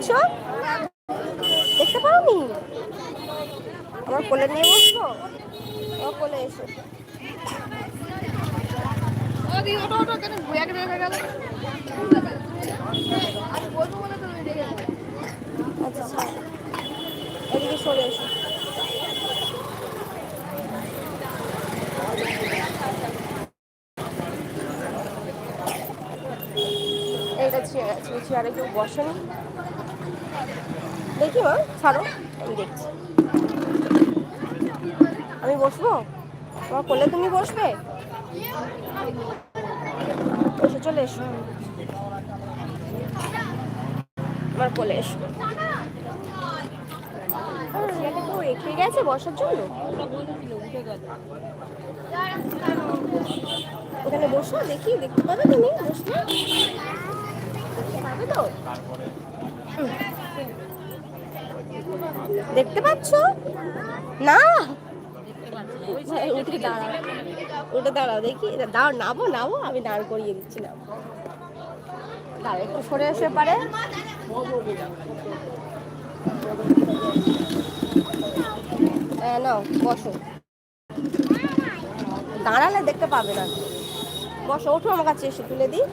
পাচ্ছ? দেখতে পাওনি? আমার কোলে নিয়ে বসবো? ও কোলে এসো। আচ্ছা এদিকে সরে এসো। এইটা চেয়ার আছে, চেয়ারে কেউ বসেনি। দেখি মা, ছাড়ো, আমি দেখছি। আমি বসবো? তোমার কোলে তুমি বসবে? এসো, চলে এসো আমার কোলে এসো। রেখে গেছে বসার জন্য, ওখানে বসো, দেখি দেখতে পাবে তুমি বসলে? দেখতে পাবে তো? দেখতে পাচ্ছ না? উঠে দাঁড়াও, উঠে দাঁড়াও, দেখি দাঁড়াও, নাবো নাবো, আমি দাঁড় করিয়ে দিচ্ছি না। দাঁড়া, একটু সরে এসে পারে। নাও বসো, দাঁড়ালে দেখতে পাবে না। বসো, ওঠো আমার কাছে এসে তুলে দিই।